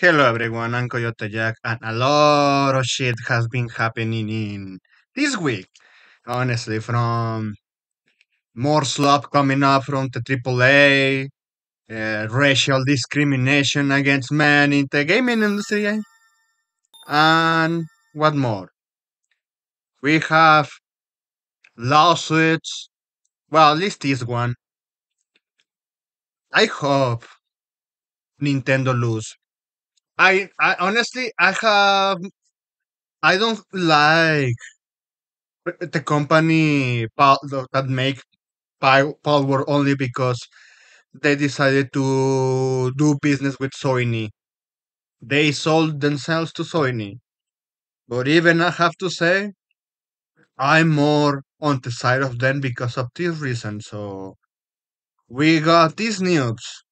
Hello everyone, I'm Coyote Jack, and a lot of shit has been happening in this week. Honestly, from more slop coming up from the AAA, racial discrimination against men in the gaming industry, and what more? We have lawsuits. Well, at least this one. I hope Nintendo lose. I honestly, I don't like the company that make Power only because they decided to do business with Sony. They sold themselves to Sony. But even I have to say, I'm more on the side of them because of this reason. So we got this news.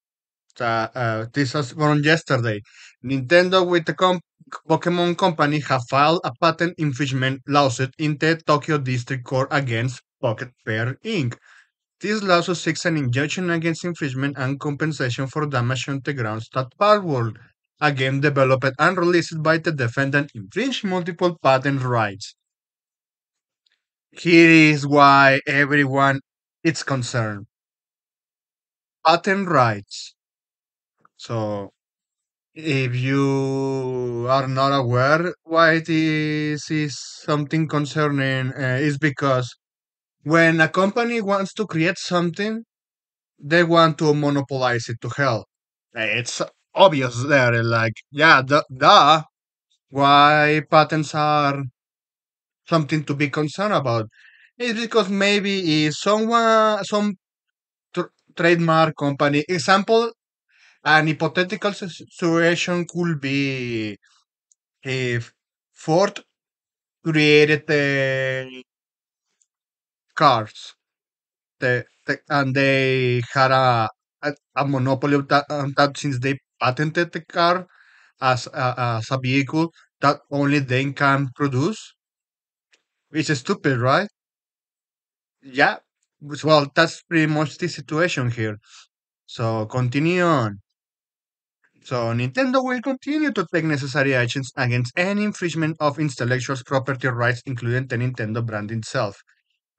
This was from yesterday. Nintendo with the Pokemon Company have filed a patent infringement lawsuit in the Tokyo District Court against Pocket Pair Inc. This lawsuit seeks an injunction against infringement and compensation for damage on the grounds that Palworld, a game developed and released by the defendant, infringed multiple patent rights. Here is why everyone is concerned. Patent rights. So, if you are not aware why this is something concerning, is because when a company wants to create something, they want to monopolize it to hell. It's obvious there, like, yeah, duh, why patents are something to be concerned about. It's because maybe if some trademark company, example, an hypothetical situation could be if Ford created the cars, and they had a monopoly of that since they patented the car as a vehicle that only they can produce, which is stupid, right? Yeah. Well, that's pretty much the situation here. So continue on. So Nintendo will continue to take necessary actions against any infringement of intellectual property rights, including the Nintendo brand itself,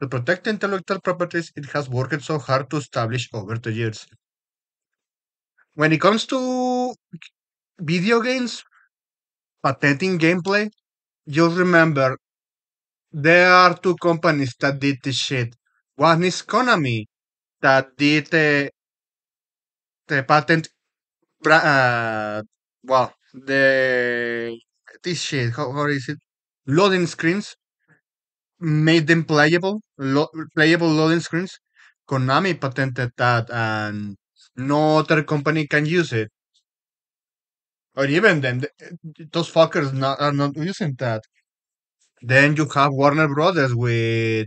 to protect intellectual properties it has worked so hard to establish over the years. When it comes to video games, patenting gameplay, just remember there are two companies that did this shit. One is Konami that did the patent, well, the this shit. How is it? Loading screens made them playable loading screens. Konami patented that, and no other company can use it. Or even then, those fuckers are not using that. Then you have Warner Brothers with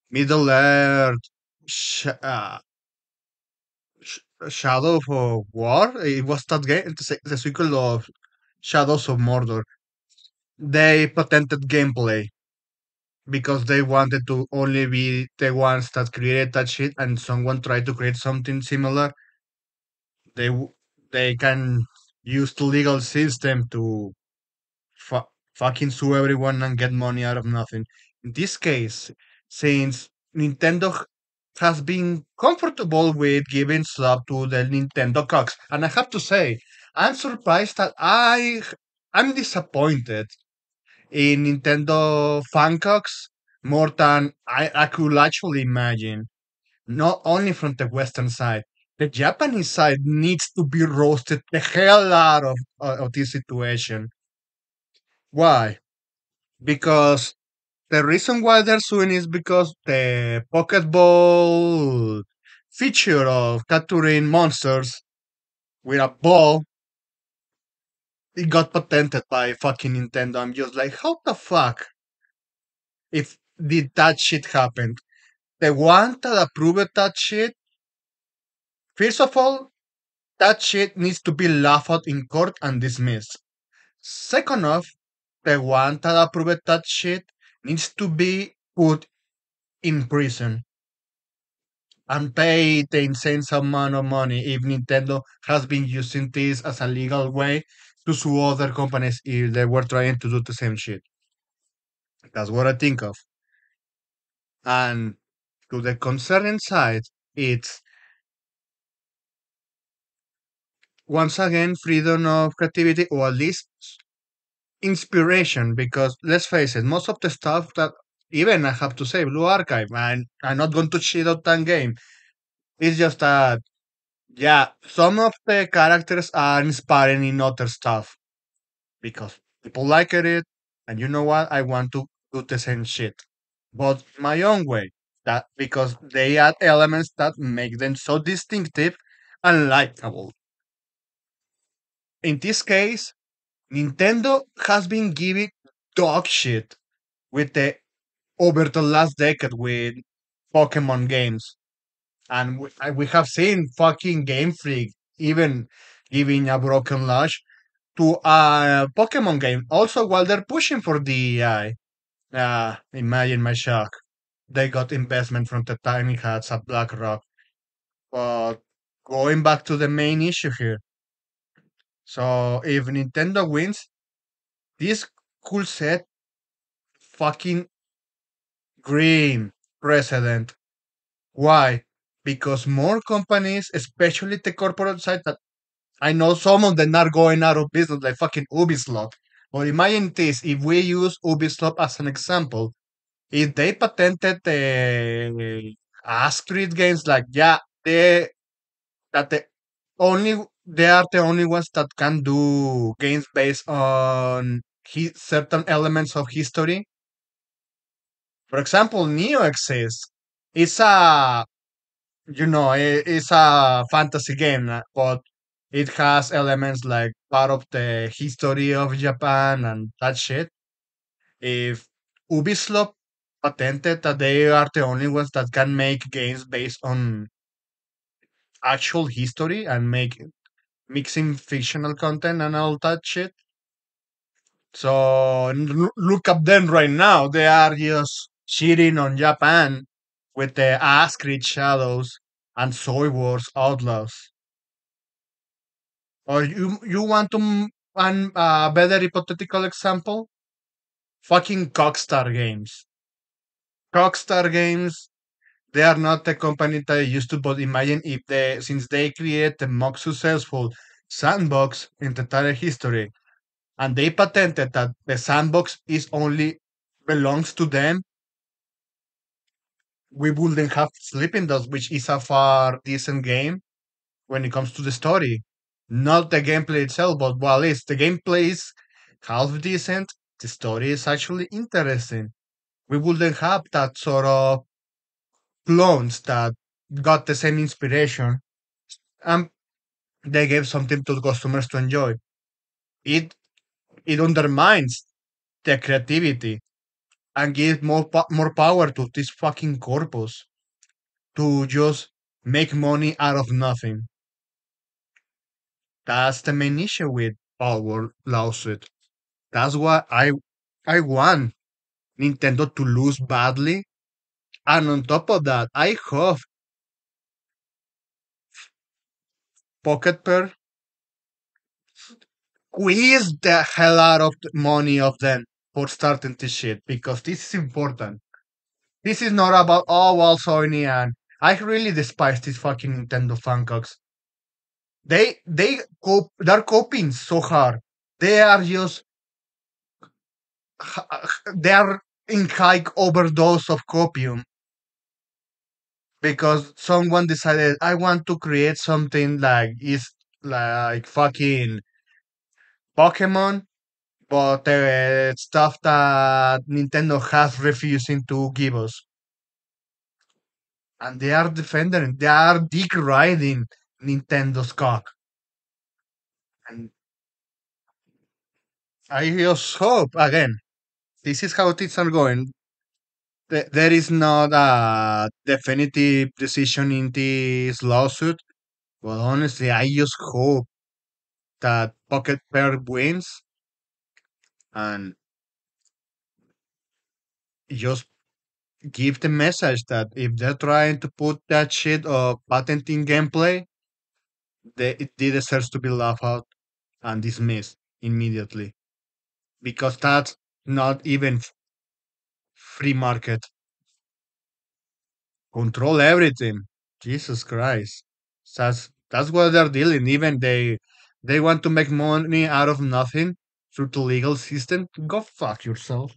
Middle Earth, Sh- uh, Shadow of War. It was that game, the sequel of Shadows of Mordor. They patented gameplay because they wanted to only be the ones that created that shit, and someone tried to create something similar. They w- they can use the legal system to fucking sue everyone and get money out of nothing. In this case, since has been comfortable with giving slap to the Nintendo cocks, and I have to say, I'm surprised that I'm disappointed in Nintendo fan cocks more than I could actually imagine. Not only from the Western side, the Japanese side needs to be roasted the hell out of this situation. Why? Because the reason why they're suing is because the Pokeball feature of capturing monsters with a ball, it got patented by fucking Nintendo. I'm just like, how the fuck if did that shit happen? The one that approved that shit, first of all, that shit needs to be laughed at in court and dismissed. Second off, the one that approved that shit needs to be put in prison and pay the insane amount of money if Nintendo has been using this as a legal way to sue other companies if they were trying to do the same shit. That's what I think of. And to the concerning side, it's once again freedom of creativity, or at least inspiration, because let's face it, most of the stuff that, even I have to say, Blue Archive, and I'm not going to shit out that game. It's just that, yeah, some of the characters are inspiring in other stuff because people like it, and you know what? I want to do the same shit, but my own way. That because they add elements that make them so distinctive and likable. In this case, Nintendo has been giving dog shit with the over the last decade with Pokemon games, and we have seen fucking Game Freak even giving a broken launch to a Pokemon game. Also, while they're pushing for DEI, imagine my shock. They got investment from the tiny hats at BlackRock. But going back to the main issue here, so if Nintendo wins, this could set fucking green precedent. Why? Because more companies, especially the corporate side, that I know some of them are going out of business, like fucking Ubisoft. But imagine this: if we use Ubisoft as an example, if they patented the Astrid games, like yeah, they that they are the only ones that can do games based on certain elements of history. For example, Neo exists. It's a it's a fantasy game, but it has elements like part of the history of Japan and that shit. If Ubisoft patented that they are the only ones that can make games based on actual history and make mixing fictional content and all that shit. So look up them right now. They are just cheating on Japan with the Ascrit Shadows and Soy Wars Outlaws. Or you want to an better hypothetical example? Fucking Cockstar Games. Cockstar Games. They are not the company that I used to, but imagine if they, since they create the most successful sandbox in the entire history, and they patented that the sandbox is only belongs to them, we wouldn't have Sleeping Dogs, which is a far decent game when it comes to the story. Not the gameplay itself, but while it's the gameplay is half decent, the story is actually interesting. We wouldn't have that sort of clones that got the same inspiration and they gave something to the customers to enjoy. It it undermines the creativity and gives more power to this fucking corpus to just make money out of nothing. That's the main issue with our lawsuit. That's why I want Nintendo to lose badly. And on top of that, I hope Pocket Pair squeeze the hell out of the money of them for starting this shit because this is important. This is not about well Sony and I really despise these fucking Nintendo fancocks. They're coping so hard. They are just they are in high overdose of copium because someone decided I want to create something like is like fucking Pokemon, but stuff that Nintendo has refusing to give us, and they are defending, they are dick riding Nintendo's cock, and I just hope again. This is how things are going. There is not a definitive decision in this lawsuit, but honestly, I just hope that Pocket Pair wins and just give the message that if they're trying to put that shit of patenting gameplay, they deserves to be laughed out and dismissed. immediately because that's not even free market. Control everything. Jesus Christ. That's what they're dealing. Even they want to make money out of nothing through the legal system. Go fuck yourself.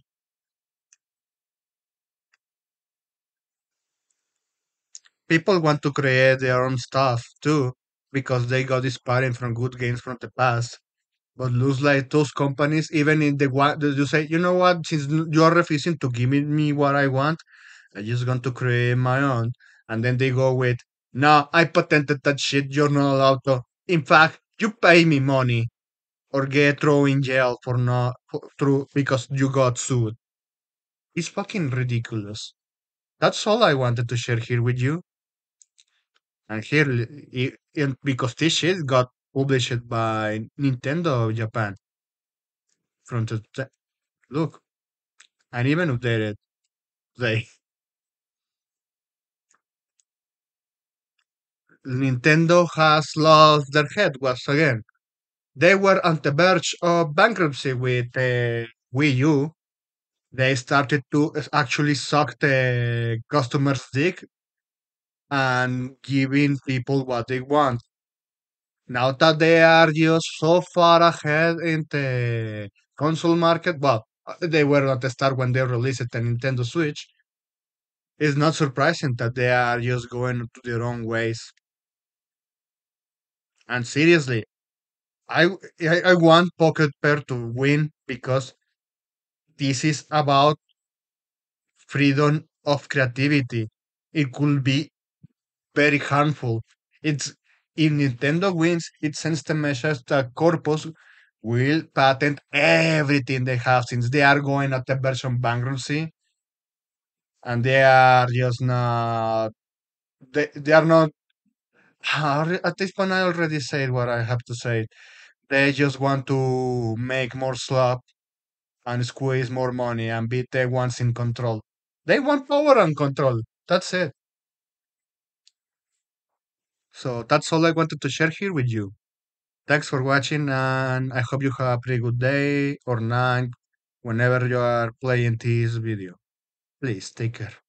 People want to create their own stuff too because they got inspired from good games from the past. But looks like those companies, even in the one that you say, you know what, since you are refusing to give me what I want, I just going to create my own. And then they go with, no, I patented that shit. You're not allowed to. In fact, you pay me money or get thrown in jail for not through because you got sued. It's fucking ridiculous. That's all I wanted to share here with you. And here, because this shit got published by Nintendo of Japan from look, and even updated. They Nintendo has lost their head once again. They were on the verge of bankruptcy with Wii U. They started to actually suck the customers' dick and giving people what they want. Now that they are just so far ahead in the console market, well, they were at the start when they released the Nintendo Switch. It's not surprising that they are just going to their own ways. And seriously, I I want Pocket Pair to win because this is about freedom of creativity. It could be very harmful. It's if Nintendo wins, it sends the message that Corpus will patent everything they have since they are going at the version bankruptcy and they are just not they are not at this point I already said what I have to say. They just want to make more slop and squeeze more money and be the ones in control. They want power and control. That's it. So that's all I wanted to share here with you. Thanks for watching, and I hope you have a pretty good day or night whenever you are playing this video. Please take care.